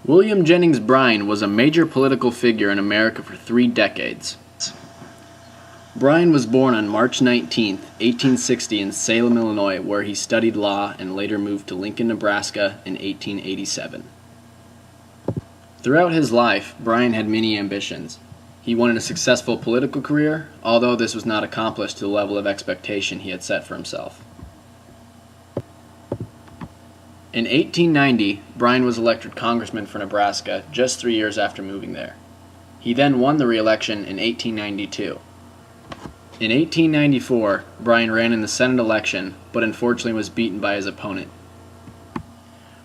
William Jennings Bryan was a major political figure in America for 3 decades. Bryan was born on March 19, 1860 in Salem, Illinois, where he studied law and later moved to Lincoln, Nebraska in 1887. Throughout his life, Bryan had many ambitions. He wanted a successful political career, although this was not accomplished to the level of expectation he had set for himself. In 1890, Bryan was elected congressman for Nebraska just 3 years after moving there. He then won the re-election in 1892. In 1894, Bryan ran in the Senate election, but unfortunately was beaten by his opponent.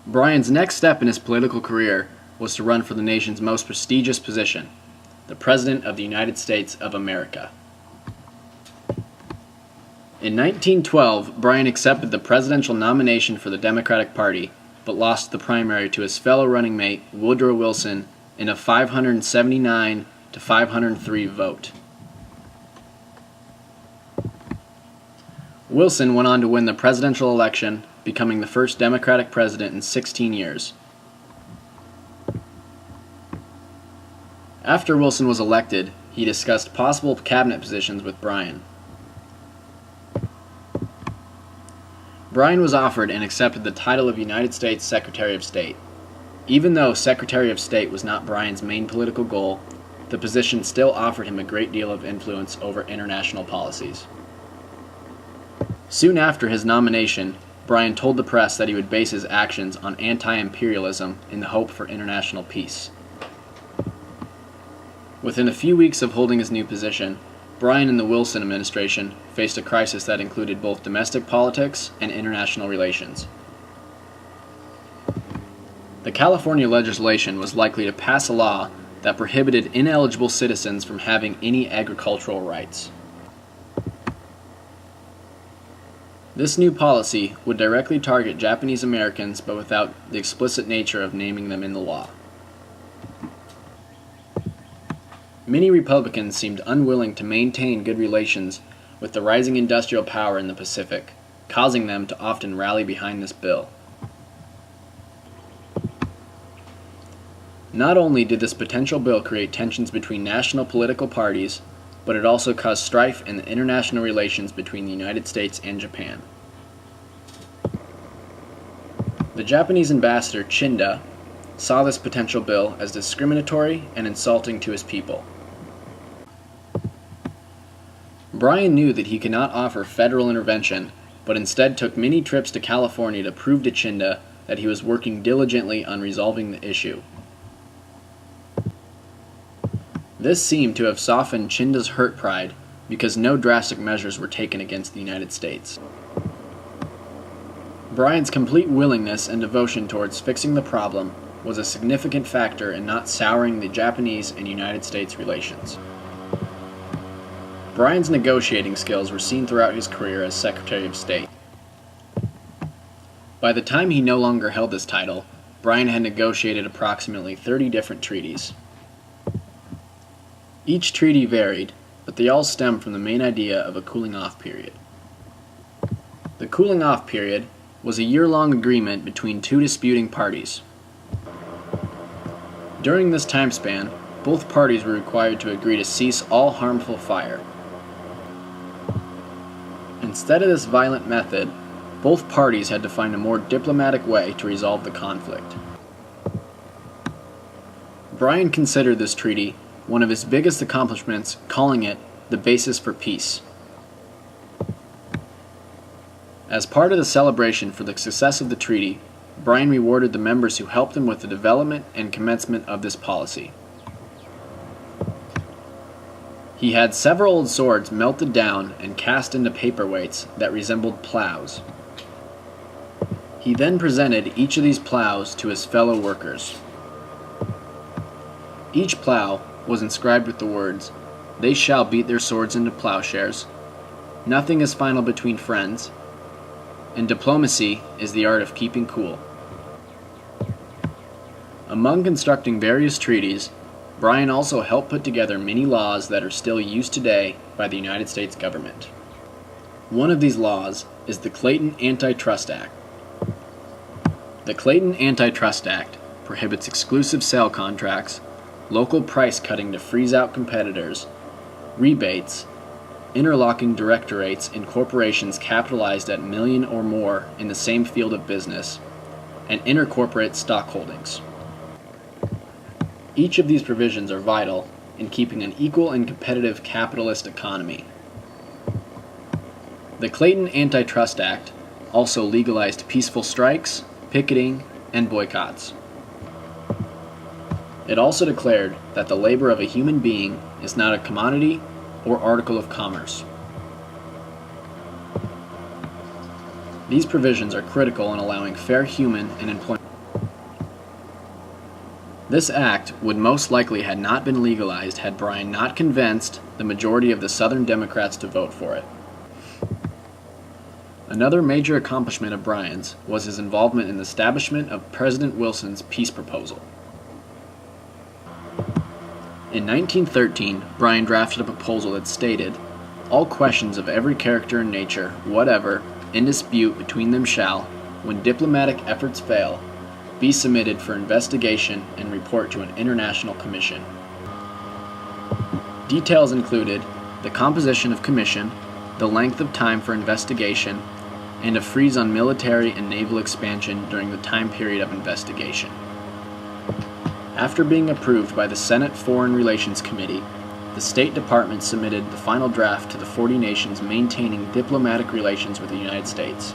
Bryan's next step in his political career was to run for the nation's most prestigious position, the President of the United States of America. In 1912, Bryan accepted the presidential nomination for the Democratic Party, but lost the primary to his fellow running mate, Woodrow Wilson, in a 579 to 503 vote. Wilson went on to win the presidential election, becoming the first Democratic president in 16 years. After Wilson was elected, he discussed possible cabinet positions with Bryan. Bryan was offered and accepted the title of United States Secretary of State. Even though Secretary of State was not Bryan's main political goal, the position still offered him a great deal of influence over international policies. Soon after his nomination, Bryan told the press that he would base his actions on anti-imperialism in the hope for international peace. Within a few weeks of holding his new position, Bryan and the Wilson administration faced a crisis that included both domestic politics and international relations. The California legislation was likely to pass a law that prohibited ineligible citizens from having any agricultural rights. This new policy would directly target Japanese Americans, but without the explicit nature of naming them in the law. Many Republicans seemed unwilling to maintain good relations with the rising industrial power in the Pacific, causing them to often rally behind this bill. Not only did this potential bill create tensions between national political parties, but it also caused strife in the international relations between the United States and Japan. The Japanese ambassador Chinda saw this potential bill as discriminatory and insulting to his people. Bryan knew that he could not offer federal intervention, but instead took many trips to California to prove to Chinda that he was working diligently on resolving the issue. This seemed to have softened Chinda's hurt pride, because no drastic measures were taken against the United States. Bryan's complete willingness and devotion towards fixing the problem was a significant factor in not souring the Japanese and United States relations. Bryan's negotiating skills were seen throughout his career as Secretary of State. By the time he no longer held this title, Bryan had negotiated approximately 30 different treaties. Each treaty varied, but they all stemmed from the main idea of a cooling-off period. The cooling-off period was a year-long agreement between two disputing parties. During this time span, both parties were required to agree to cease all harmful fire. Instead of this violent method, both parties had to find a more diplomatic way to resolve the conflict. Bryan considered this treaty one of his biggest accomplishments, calling it the basis for peace. As part of the celebration for the success of the treaty, Bryan rewarded the members who helped him with the development and commencement of this policy. He had several old swords melted down and cast into paperweights that resembled plows. He then presented each of these plows to his fellow workers. Each plow was inscribed with the words, "They shall beat their swords into plowshares," "Nothing is final between friends," and "Diplomacy is the art of keeping cool." Among constructing various treaties, Bryan also helped put together many laws that are still used today by the United States government. One of these laws is the Clayton Antitrust Act. The Clayton Antitrust Act prohibits exclusive sale contracts, local price cutting to freeze out competitors, rebates, interlocking directorates in corporations capitalized at million or more in the same field of business, and intercorporate stock holdings. Each of these provisions are vital in keeping an equal and competitive capitalist economy. The Clayton Antitrust Act also legalized peaceful strikes, picketing, and boycotts. It also declared that the labor of a human being is not a commodity or article of commerce. These provisions are critical in allowing fair human and employment. This act would most likely have not been legalized had Bryan not convinced the majority of the Southern Democrats to vote for it. Another major accomplishment of Bryan's was his involvement in the establishment of President Wilson's peace proposal. In 1913, Bryan drafted a proposal that stated, "All questions of every character and nature, whatever, in dispute between them shall, when diplomatic efforts fail, be submitted for investigation and report to an international commission." Details included the composition of commission, the length of time for investigation, and a freeze on military and naval expansion during the time period of investigation. After being approved by the Senate Foreign Relations Committee, the State Department submitted the final draft to the 40 nations maintaining diplomatic relations with the United States.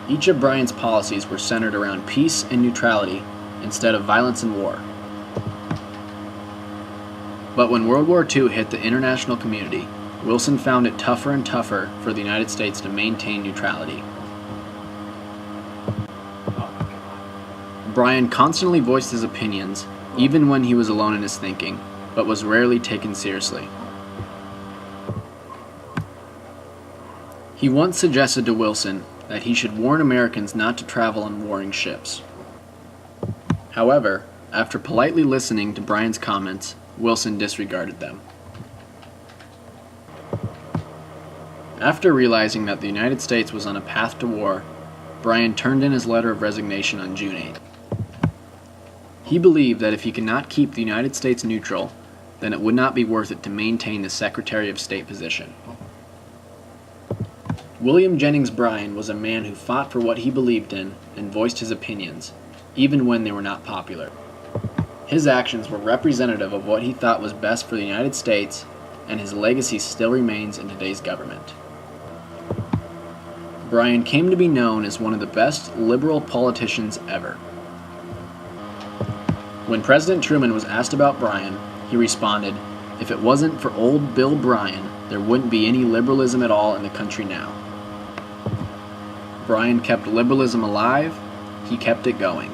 Each of Bryan's policies were centered around peace and neutrality instead of violence and war. But when World War II hit the international community, Wilson found it tougher and tougher for the United States to maintain neutrality. Bryan constantly voiced his opinions, even when he was alone in his thinking, but was rarely taken seriously. He once suggested to Wilson that he should warn Americans not to travel on warring ships. However, after politely listening to Bryan's comments, Wilson disregarded them. After realizing that the United States was on a path to war, Bryan turned in his letter of resignation on June 8. He believed that if he could not keep the United States neutral, then it would not be worth it to maintain the Secretary of State position. William Jennings Bryan was a man who fought for what he believed in and voiced his opinions, even when they were not popular. His actions were representative of what he thought was best for the United States, and his legacy still remains in today's government. Bryan came to be known as one of the best liberal politicians ever. When President Truman was asked about Bryan, he responded, "If it wasn't for old Bill Bryan, there wouldn't be any liberalism at all in the country now." Bryan kept liberalism alive, he kept it going.